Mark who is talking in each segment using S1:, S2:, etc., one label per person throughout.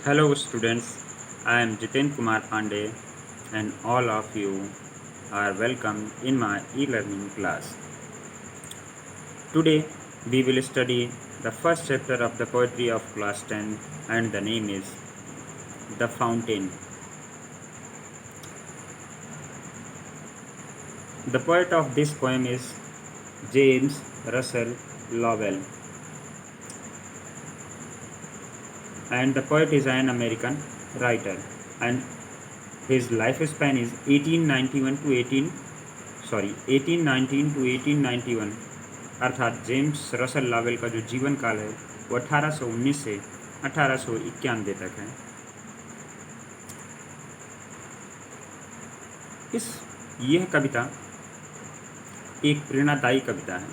S1: Hello students, I am Jiten Kumar Pandey and all of you are welcome in my e-learning class. Today we will study the first chapter of the poetry of class 10 and the name is The Fountain. The poet of this poem is James Russell Lowell and the poet is an American writer and his lifespan is 1819 to 1891 अर्थात James Russell Lovell का जो जीवन काल है वो 1819 से 1891 तक है। यह कविता एक प्रेरणादायी कविता है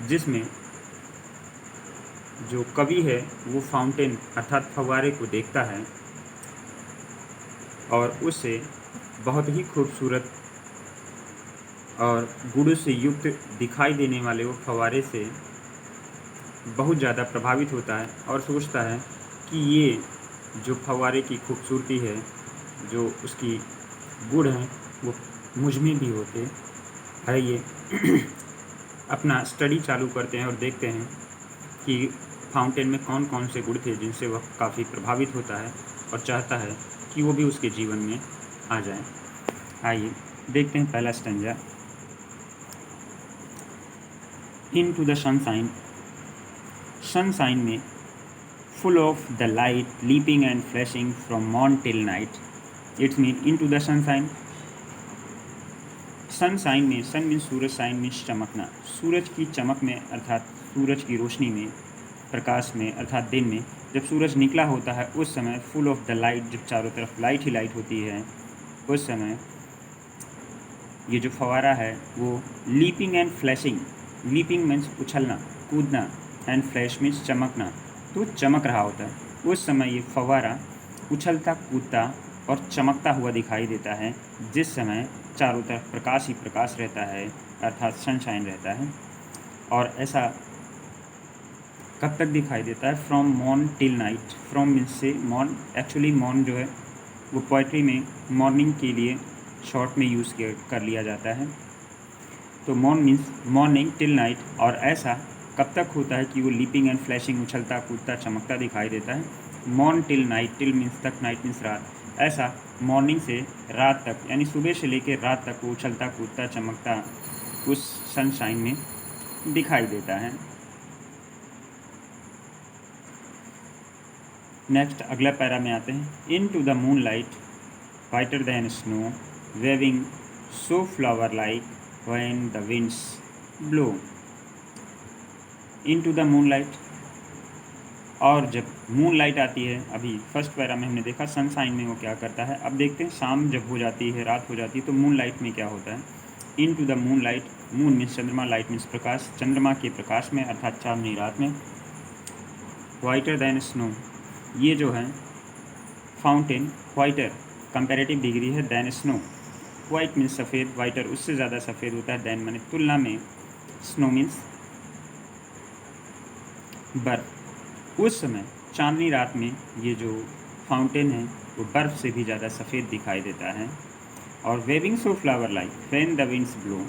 S1: जिसमें जो कवि है वो फाउंटेन अर्थात फव्वारे को देखता है और उससे बहुत ही खूबसूरत और गुण से युक्त दिखाई देने वाले वो फव्वारे से बहुत ज़्यादा प्रभावित होता है और सोचता है कि ये जो फव्वारे की खूबसूरती है, जो उसकी गुण हैं, वो मुझ में भी होते। आइए अपना स्टडी चालू करते हैं और देखते हैं कि फाउंटेन में कौन कौन से गुण थे जिनसे वह काफ़ी प्रभावित होता है और चाहता है कि वो भी उसके जीवन में आ जाए। आइए देखते हैं पहला stanza. Into the sunshine, sunshine में full of the light leaping and flashing from morn till night. It means into the sunshine. Sunshine में सन मीन्स सूरज, शाइन मीन्स चमकना, सूरज की चमक में अर्थात सूरज की रोशनी में, प्रकाश में अर्थात दिन में जब सूरज निकला होता है उस समय फुल ऑफ द लाइट, जब चारों तरफ लाइट ही लाइट होती है उस समय ये जो फव्वारा है वो leaping and flashing, leaping means उछलना कूदना एंड फ्लैश मीन्स चमकना, तो चमक रहा होता है उस समय ये फव्वारा उछलता कूदता और चमकता हुआ दिखाई देता है जिस समय चारों तरफ प्रकाश ही प्रकाश रहता है अर्थात सनशाइन रहता है। और ऐसा कब तक दिखाई देता है? From morn till night. From means से मॉर्न, एक्चुअली मॉर्न जो है वो पोइट्री में मॉर्निंग के लिए शॉर्ट में यूज़ कर लिया जाता है, तो morn means morning till night. और ऐसा कब तक होता है कि वो लीपिंग एंड फ्लैशिंग उछलता कूदता चमकता दिखाई देता है? Morn till night, till means तक, नाइट मीन्स रात। ऐसा मॉर्निंग से रात तक यानी सुबह से लेकर रात तक वो उछलता कूदता चमकता उस सनशाइन में दिखाई देता है। नेक्स्ट अगला पैरा में आते हैं। Into the moonlight whiter than snow waving so flower like when the winds blow. Into the moonlight, और जब मून लाइट आती है, अभी फर्स्ट पैरा में हमने देखा सनशाइन में वो क्या करता है, अब देखते हैं शाम जब हो जाती है, रात हो जाती है तो मून लाइट में क्या होता है। Into the moonlight, moon means चंद्रमा, लाइट मीन्स प्रकाश, चंद्रमा के प्रकाश में अर्थात चांदनी रात में। वाइटर दैन स्नो, ये जो है फाउंटेन वाइटर कंपैरेटिव डिग्री है दैन स्नो। वाइट मीन्स सफ़ेद, वाइटर उससे ज़्यादा सफ़ेद होता है, दैन माने तुलना में, स्नो मीन्स बर्फ़। उस समय चांदनी रात में ये जो फाउंटेन है वो बर्फ़ से भी ज़्यादा सफ़ेद दिखाई देता है। और waving so flower like when the winds blow,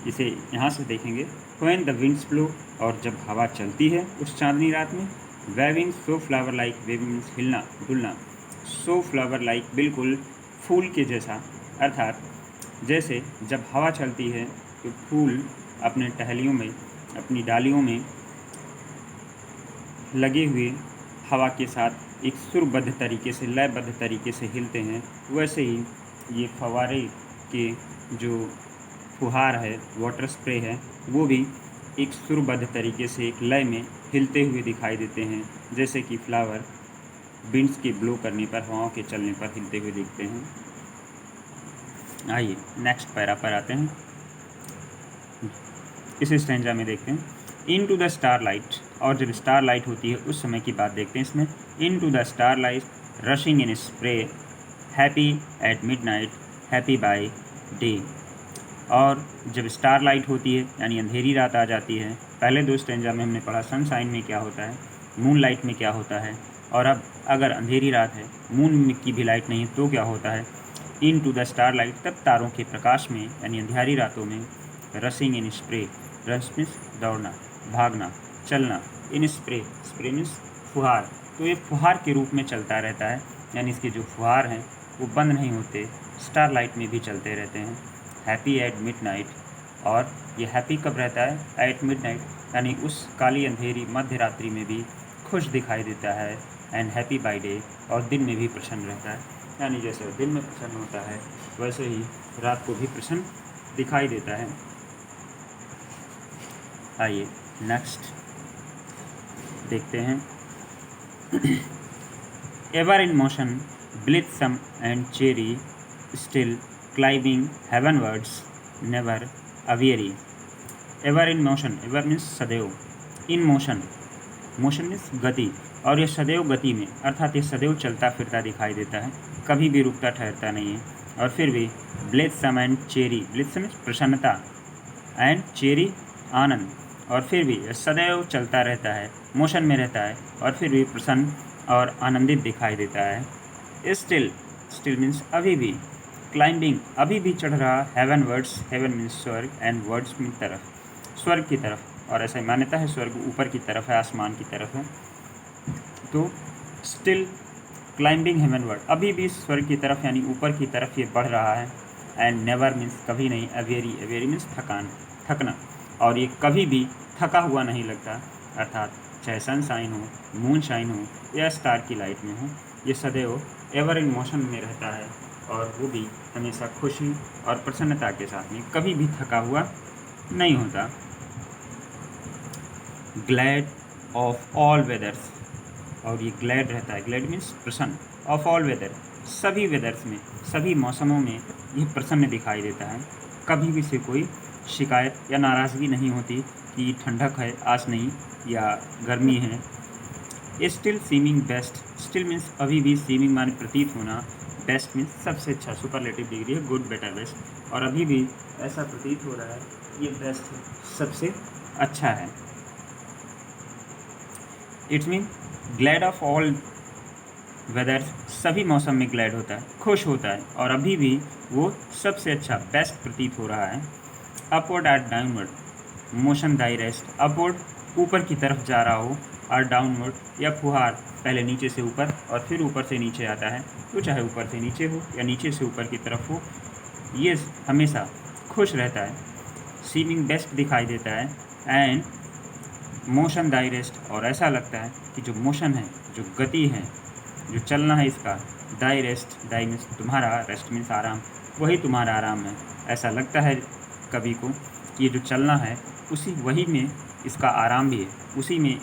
S1: इसे यहाँ से देखेंगे, व्हेन द विंड्स ब्लो, और जब हवा चलती है उस चांदनी रात में। Waving so flower like, waving means हिलना डुलना, सो फ्लावर लाइक बिल्कुल फूल के जैसा, अर्थात जैसे जब हवा चलती है तो फूल अपने टहलियों में, अपनी डालियों में लगे हुए हवा के साथ एक सुरबद्ध तरीके से, लयबद्ध तरीके से हिलते हैं, वैसे ही ये फव्वारे के जो फुहार है, वाटर स्प्रे है, वो भी एक सुरबद्ध तरीके से एक लय में हिलते हुए दिखाई देते हैं, जैसे कि फ्लावर विंड्स के ब्लो करने पर, हवाओं के चलने पर हिलते हुए दिखते हैं। आइए नेक्स्ट पैरा पर आते हैं। इस स्टैंजा में देखते हैं into the star light, और जब स्टार लाइट होती है उस समय की बात देखते हैं इसमें। Into the starlight rushing in spray happy at midnight happy by day. और जब स्टार लाइट होती है यानी अंधेरी रात आ जाती है, पहले दो स्टैंजा में हमने पढ़ा सनशाइन में क्या होता है, मून लाइट में क्या होता है, और अब अगर अंधेरी रात है, मून की भी लाइट नहीं है, तो क्या होता है? Into the star light, तब तारों के प्रकाश में यानी अंधियारी रातों में रसिंग इन स्प्रे, रस मीन्स दौड़ना, भागना, चलना, इन स्प्रे, स्प्रे मीन्स फुहार, तो ये फुहार के रूप में चलता रहता है, यानी इसके जो फुहार हैं वो बंद नहीं होते, स्टार लाइट में भी चलते रहते हैं। हैप्पी एट मिडनाइट, और ये हैप्पी कब रहता है? एट मिडनाइट, यानी उस काली अंधेरी मध्य रात्रि में भी खुश दिखाई देता है। एंड हैप्पी बाय डे, और दिन में भी प्रसन्न रहता है, यानी जैसे दिन में प्रसन्न होता है वैसे ही रात को भी प्रसन्न दिखाई देता है। आइए नेक्स्ट देखते हैं। Ever in motion, blithesome and cheery, still climbing heavenwards, never aweary. Ever in motion, ever means सदैव, इन मोशन, मोशन मीन्स गति, और ये सदैव गति में, अर्थात ये सदैव चलता फिरता दिखाई देता है, कभी भी रुकता ठहरता नहीं है। और फिर भी blithesome and cherry, blithesome means प्रसन्नता, एंड चेरी आनंद, और फिर भी यह सदैव चलता रहता है, मोशन में रहता है, और फिर भी प्रसन्न और आनंदित दिखाई देता है। स्टिल, स्टिल मीन्स अभी भी, क्लाइंबिंग अभी भी चढ़ रहा, हेवन वर्ड्स, हेवन मीन्स स्वर्ग, एंड वर्ड्स मीन तरफ, स्वर्ग की तरफ, और ऐसा मान्यता है स्वर्ग ऊपर की तरफ है, आसमान की तरफ है। तो स्टिल क्लाइंबिंग हेवनवर्ड, अभी भी स्वर्ग की तरफ यानी ऊपर की तरफ ये बढ़ रहा है। एंड नेवर मीन्स कभी नहीं, अवेरी, अवेरी मीन्स थकान, थकना, और ये कभी भी थका हुआ नहीं लगता, अर्थात चाहे सनशाइन हो, मून शाइन हो या स्टार की लाइट में हो, ये सदैव एवर इन मोशन में रहता है, और वो भी हमेशा खुशी और प्रसन्नता के साथ में, कभी भी थका हुआ नहीं होता। ग्लैड ऑफ ऑल वेदर्स, और ये ग्लैड रहता है, ग्लैड मीन्स प्रसन्न, ऑफ ऑल वेदर, सभी वेदर्स में, सभी मौसमों में ये प्रसन्न दिखाई देता है, कभी भी से कोई शिकायत या नाराज़गी नहीं होती कि ठंडक है आज नहीं या गर्मी है। Still seeming best, still means अभी भी, सीमिंग माने प्रतीत होना, बेस्ट मीन्स सबसे अच्छा, सुपरलेटिव डिग्री है, गुड बेटर बेस्ट, और अभी भी ऐसा प्रतीत हो रहा है ये बेस्ट है, सबसे अच्छा है। It's mean glad of all weathers, सभी मौसम में ग्लैड होता है, खुश होता है, और अभी भी वो सबसे अच्छा, बेस्ट प्रतीत हो रहा है। Upward at downward, motion thy rest, upward ऊपर की तरफ जा रहा हो, और डाउनवर्ड या फुहार पहले नीचे से ऊपर और फिर ऊपर से नीचे आता है, तो चाहे ऊपर से नीचे हो या नीचे से ऊपर की तरफ हो, ये हमेशा खुश रहता है, सीमिंग बेस्ट दिखाई देता है। एंड मोशन दाई रेस्ट, और ऐसा लगता है कि जो मोशन है, जो गति है, जो चलना है इसका, दाई रेस्ट, दाई मीन्स तुम्हारा, रेस्ट मीन्स आराम, वही तुम्हारा आराम है, ऐसा लगता है कभी को कि ये जो चलना है उसी वही में इसका आराम भी है, उसी में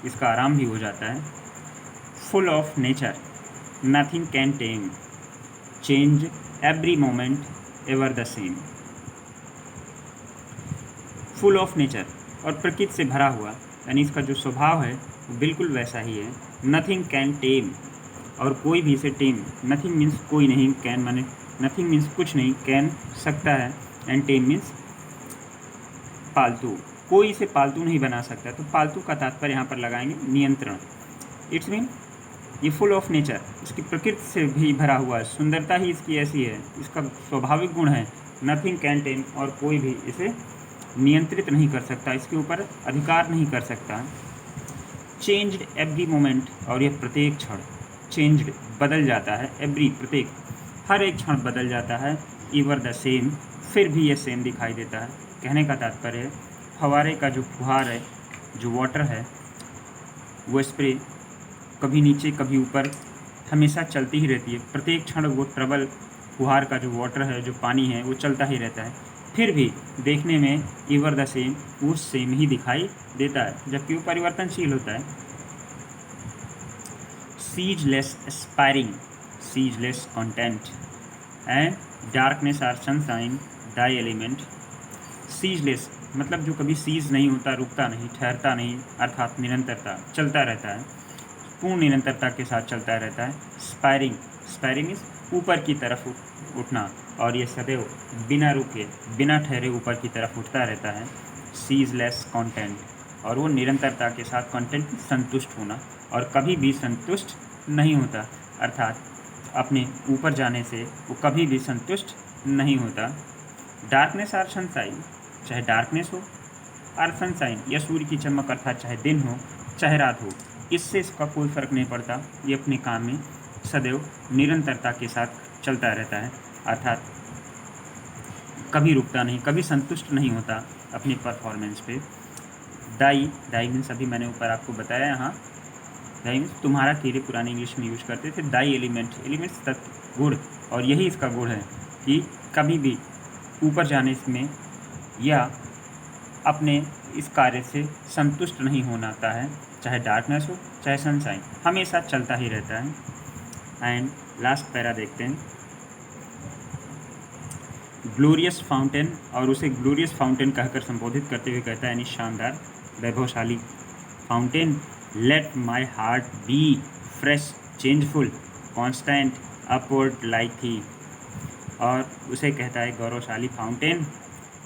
S1: इसका आराम भी हो जाता है। Full of nature, nothing can time, change every moment ever the same. Full of nature, और प्रकृति से भरा हुआ, यानी इसका जो स्वभाव है वो बिल्कुल वैसा ही है। नथिंग कैन टेम, और कोई भी इसे टेम, नथिंग मीन्स कोई नहीं, कैन माने नथिंग मीन्स कुछ नहीं, कैन सकता है, एंड टेम मीन्स पालतू, कोई इसे पालतू नहीं बना सकता, तो पालतू का तात्पर्य यहाँ पर लगाएंगे नियंत्रण। इट्स मीन ये फुल ऑफ नेचर, इसकी प्रकृति से भी भरा हुआ है, सुंदरता ही इसकी ऐसी है, इसका स्वाभाविक गुण है नथिंग कैन टेम, और कोई भी इसे नियंत्रित नहीं कर सकता, इसके ऊपर अधिकार नहीं कर सकता। चेंज्ड एवरी मोमेंट, और यह प्रत्येक क्षण, चेंज्ड बदल जाता है, एवरी प्रत्येक, हर एक क्षण बदल जाता है, एवर द सेम, फिर भी यह सेम दिखाई देता है। कहने का तात्पर्य है फव्वारे का जो फुहार है, जो वाटर है, वो स्प्रे कभी नीचे कभी ऊपर हमेशा चलती ही रहती है, प्रत्येक क्षण वो ट्रबल फुहार का जो वाटर है, जो पानी है, वो चलता ही रहता है, फिर भी देखने में एवर द सेम, वो सेम ही दिखाई देता है, जबकि वो परिवर्तनशील होता है। Ceaseless aspiring, ceaseless content, and darkness or sunshine thy element. Ceaseless मतलब जो कभी सीज नहीं होता, रुकता नहीं, ठहरता नहीं, अर्थात निरंतरता, चलता रहता है, पूर्ण निरंतरता के साथ चलता रहता है। स्पायरिंग, स्पायरिंग इस ऊपर की तरफ उठना, और ये सदैव बिना रुके, बिना ठहरे ऊपर की तरफ उठता रहता है। सीजलेस कंटेंट, और वो निरंतरता के साथ कंटेंट संतुष्ट होना और कभी भी संतुष्ट नहीं होता, अर्थात अपने ऊपर जाने से वो कभी भी संतुष्ट नहीं होता। डार्कनेस आर सनशाइन, चाहे डार्कनेस हो और सनशाइन या सूर्य की चमक अर्थात चाहे दिन हो चाहे रात हो, इससे इसका कोई फ़र्क नहीं पड़ता। ये अपने काम में सदैव निरंतरता के साथ चलता रहता है, अर्थात कभी रुकता नहीं, कभी संतुष्ट नहीं होता अपनी परफॉर्मेंस पे। दाई मीन्स अभी मैंने ऊपर आपको बताया, यहाँ दाई मीन्स तुम्हारा के लिए पुरानी इंग्लिश में यूज करते थे। दाई एलिमेंट्स तत्व गुण, और यही इसका गुण है कि कभी भी ऊपर जाने में या अपने इस कार्य से संतुष्ट नहीं होना आता है, चाहे डार्कनेस हो चाहे सनशाइन, हमेशा चलता ही रहता है। एंड लास्ट पैरा देखते हैं, ग्लोरियस फाउंटेन, और उसे ग्लोरियस फाउंटेन कहकर संबोधित करते हुए कहता है, यानी शानदार वैभवशाली fountain, let my heart be fresh changeful constant upward like thee. और उसे कहता है गौरवशाली fountain,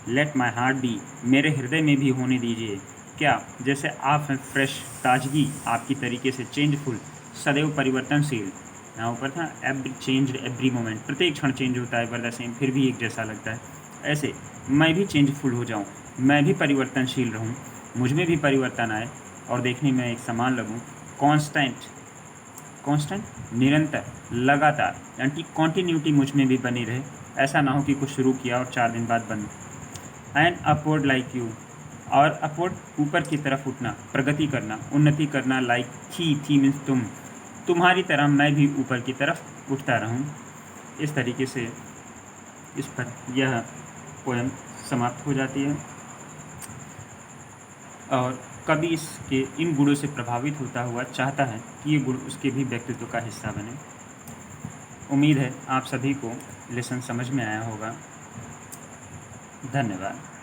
S1: let my heart be, मेरे हृदय में भी होने दीजिए क्या, जैसे आप हैं फ्रेश, ताजगी आपकी तरीके से, चेंजफुल सदैव परिवर्तनशील, यहाँ ऊपर था एवरी चेंज एवरी मोमेंट, प्रत्येक क्षण चेंज होता है, पर द सेम फिर भी एक जैसा लगता है, ऐसे मैं भी चेंजफुल हो जाऊँ, मैं भी परिवर्तनशील रहूँ, मुझ में भी परिवर्तन आए और देखने में एक समान लगूँ। कॉन्स्टेंट निरंतर, लगातार, यानी कि कॉन्टीन्यूटी मुझ में भी बनी रहे, ऐसा ना हो कि कुछ शुरू किया और 4 दिन बाद बंद। एंड अपवर्ड लाइक यू, और अपवर्ड ऊपर की तरफ उठना, प्रगति करना, उन्नति करना, लाइक थी मीन्स तुम्हारी तरह मैं भी ऊपर की तरफ उठता रहूं। इस तरीके से इस पर यह पोएम समाप्त हो जाती है। और कवि इसके इन गुणों से प्रभावित होता हुआ चाहता है कि ये गुण उसके भी व्यक्तित्व का हिस्सा बने। उम्मीद है आप सभी को लेसन समझ में आया होगा। धन्यवाद।